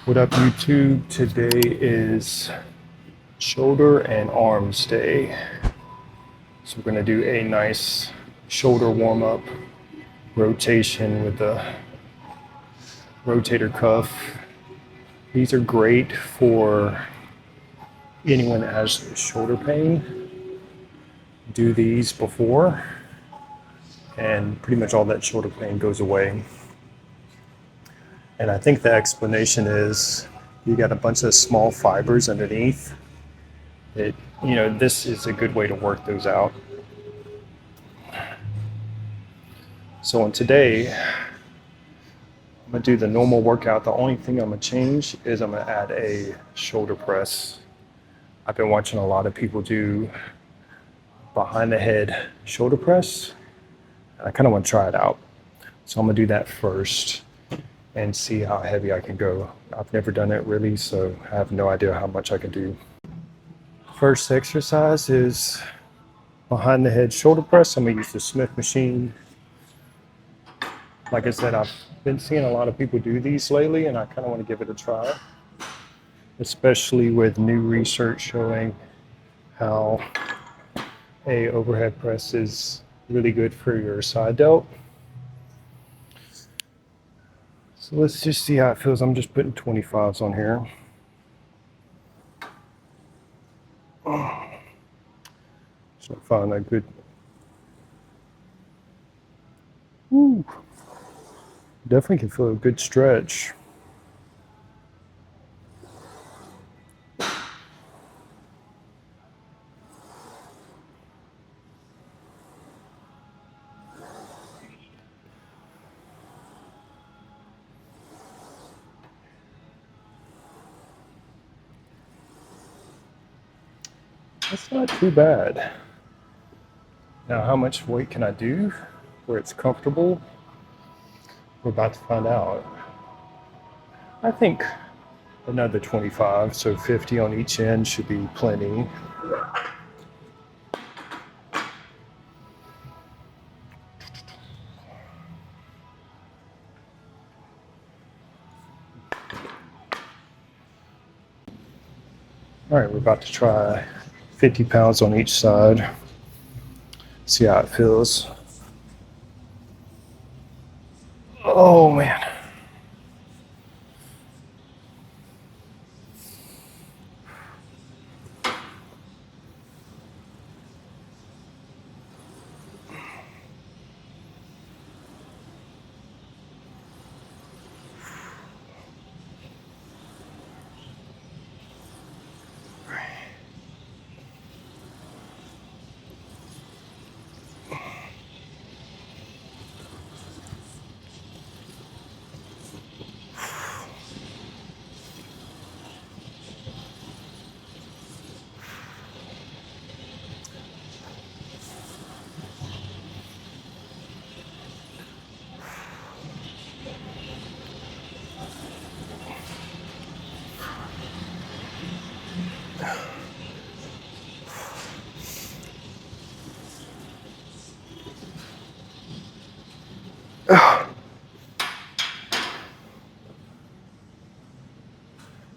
What up, YouTube? Today is shoulder and arms day. So we're gonna do a nice shoulder warm up rotation with the rotator cuff. These are great for anyone that has shoulder pain. Do these before, and pretty much all that shoulder pain goes away. And I think the explanation is you got a bunch of small fibers underneath. This is a good way to work those out. So on today, I'm gonna do the normal workout. The only thing I'm gonna change is I'm gonna add a shoulder press. I've been watching a lot of people do behind the head shoulder press, and I kind of want to try it out. So I'm gonna do that first and see how heavy I can go. I've never done it really, so I have no idea how much I can do. First exercise is behind the head shoulder press. I'm gonna use the Smith machine. Like I said, I've been seeing a lot of people do these lately, and I kind of want to give it a try, especially with new research showing how a overhead press is really good for your side delt. So let's just see how it feels. I'm just putting 25s on here. So I find that good. Woo. Definitely can feel a good stretch. That's not too bad. Now, how much weight can I do where it's comfortable? We're about to find out. I think another 25, so 50 on each end should be plenty. All right, we're about to try 50 pounds on each side. See how it feels. Oh man.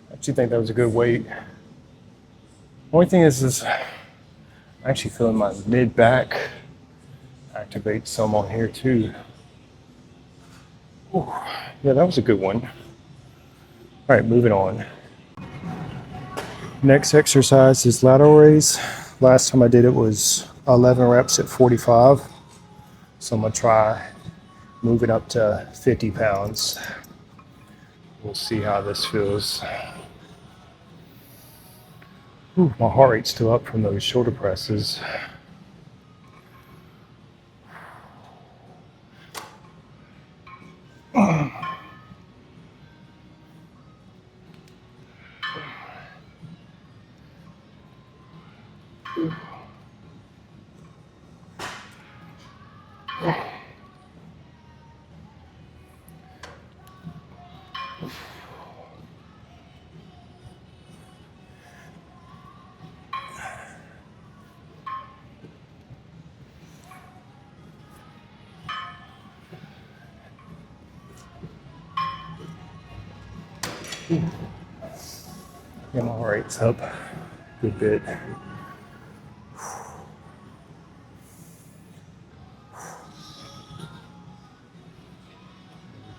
I actually think that was a good weight. Only thing is I'm actually feeling my mid back activate some on here too. Ooh, yeah, that was a good one. All right, moving on. Next exercise is lateral raise. Last time I did it was 11 reps at 45. So I'm gonna try moving up to 50 pounds. We'll see how this feels. Ooh, my heart rate's still up from those shoulder presses. Get my heart rate's up a good bit.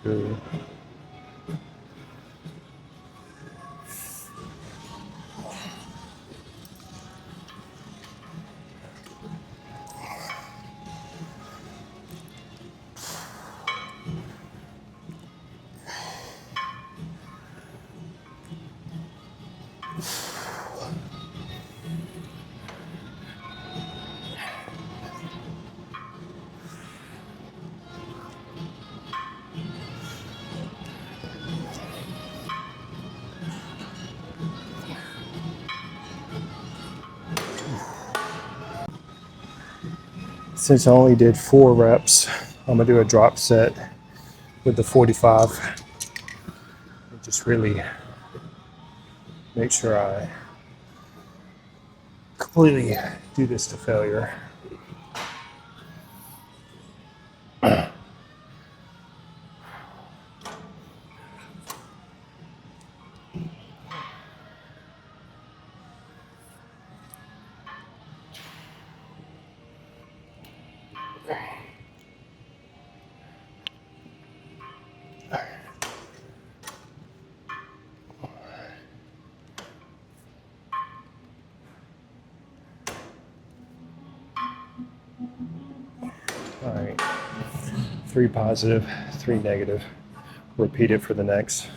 Good. Since I only did 4 reps, I'm gonna do a drop set with the 45. And just really make sure I completely do this to failure. All right, 3 positive, 3 negative. Repeat it for the next.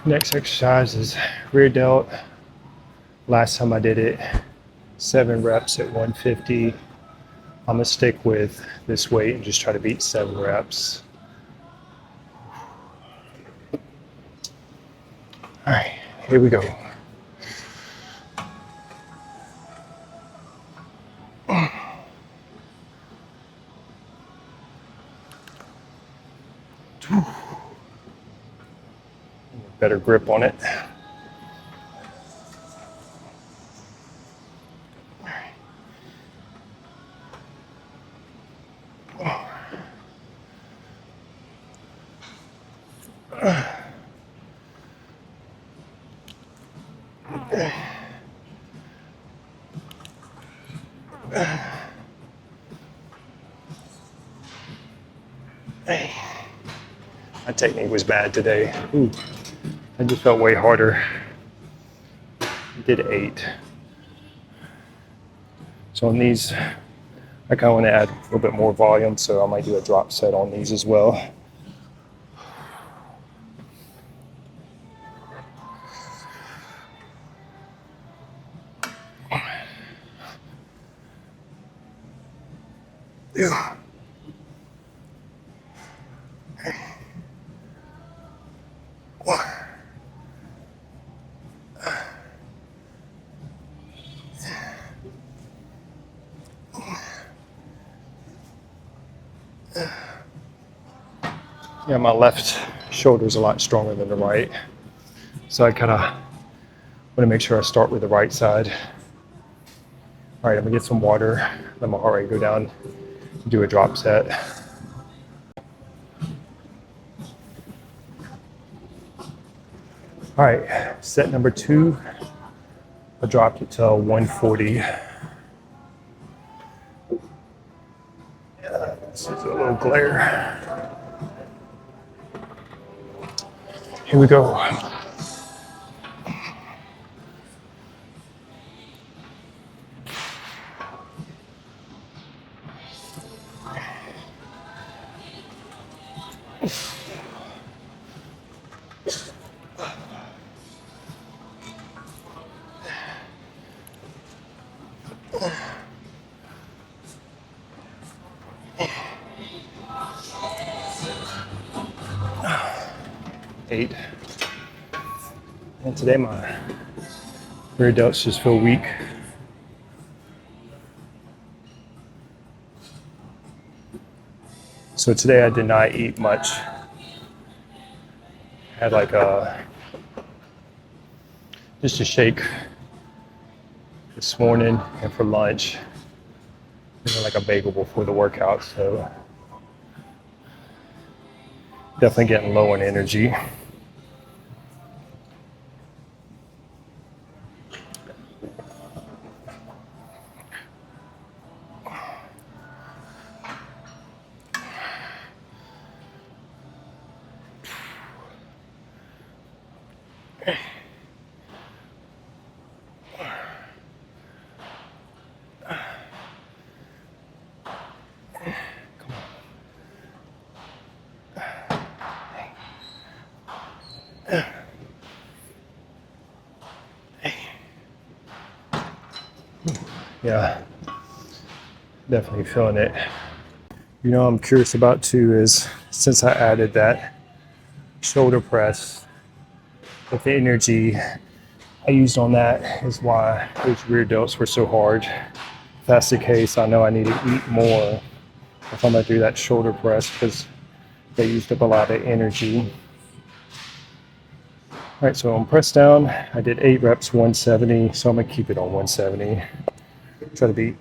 Next exercise is rear delt. Last time I did it, 7 reps at 150. I'm gonna stick with this weight and just try to beat 7 reps. All right, here we go. Better grip on it. My technique was bad today. Ooh, I just felt way harder. Did 8. So on these, I kind of want to add a little bit more volume, so I might do a drop set on these as well. Yeah. Yeah, my left shoulder is a lot stronger than the right. So I kind of want to make sure I start with the right side. All right, I'm gonna get some water, let my heart rate go down, do a drop set. All right, set number 2, I dropped it to 140. Yeah, this is a little glare. Here we go. 8. And today my rear delts just feel weak. So today I did not eat much. Had like just a shake this morning, and for lunch, and then like a bagel before the workout. So definitely getting low on energy. Yeah, definitely feeling it. You know, I'm curious about too is since I added that shoulder press, with the energy I used on that is why those rear delts were so hard. If that's the case, I know I need to eat more if I'm gonna do that shoulder press because they used up a lot of energy. All right, so on press down, I did 8 reps, 170, so I'm gonna keep it on 170. Try to beat.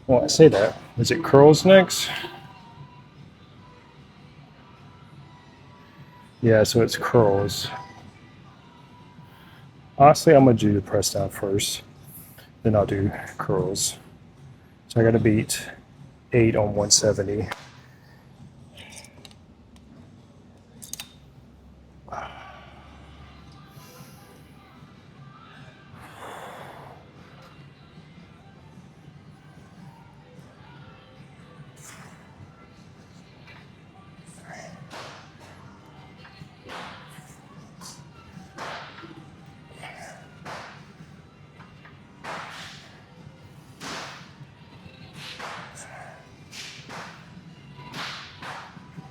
Well, I say that. Is it curls next? Yeah, so it's curls. Honestly, I'm gonna do the press down first, then I'll do curls. So I gotta beat 8 on 170.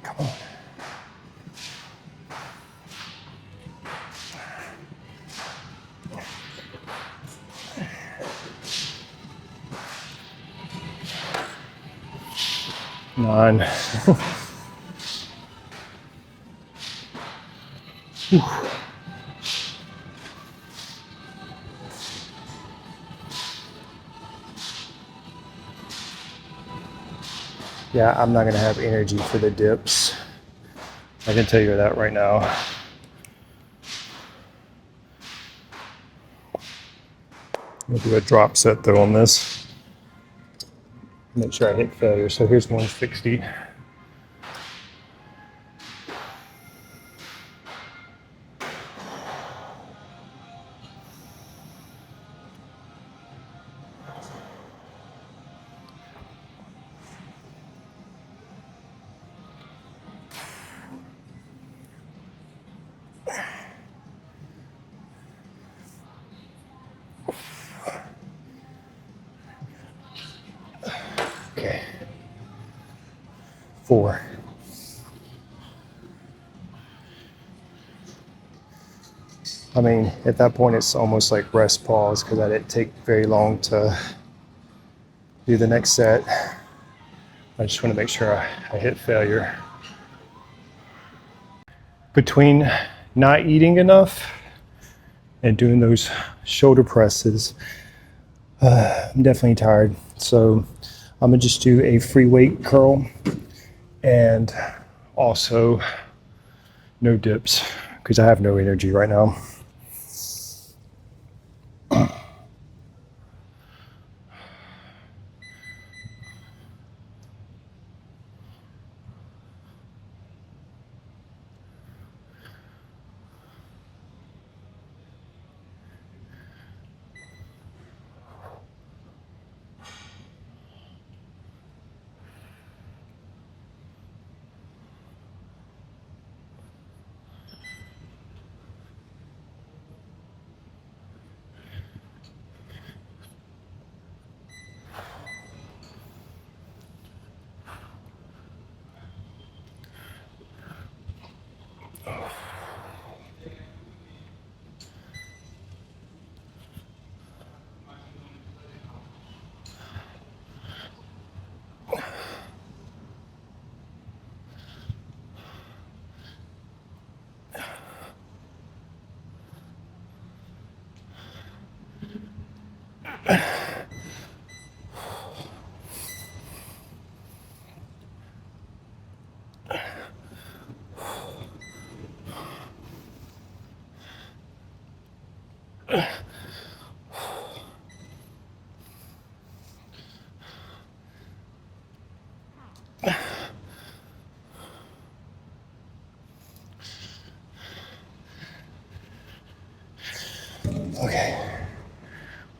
Come on. Nine. Yeah, I'm not gonna have energy for the dips. I can tell you that right now. I'll do a drop set though on this. Make sure I hit failure. So here's 160. Okay. 4. I mean, at that point, it's almost like rest pause because I didn't take very long to do the next set. I just want to make sure I hit failure. Between not eating enough and doing those shoulder presses, I'm definitely tired. So I'm gonna just do a free weight curl and also no dips because I have no energy right now.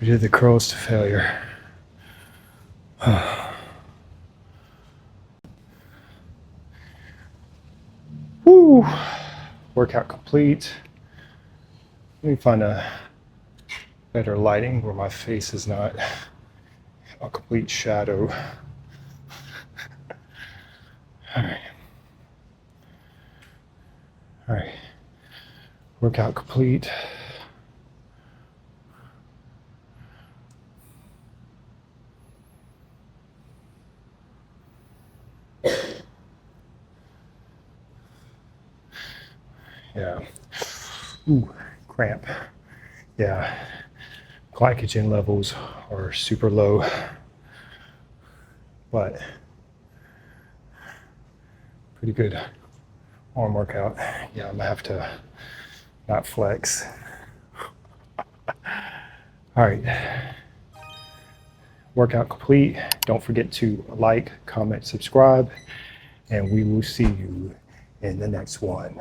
We did the curls to failure. Woo! Workout complete. Let me find a better lighting where my face is not a complete shadow. All right. All right. Workout complete. Yeah. Ooh, cramp. Yeah. Glycogen levels are super low, but pretty good arm workout. Yeah, I'm gonna have to not flex. All right. Workout complete. Don't forget to like, comment, subscribe, and we will see you in the next one.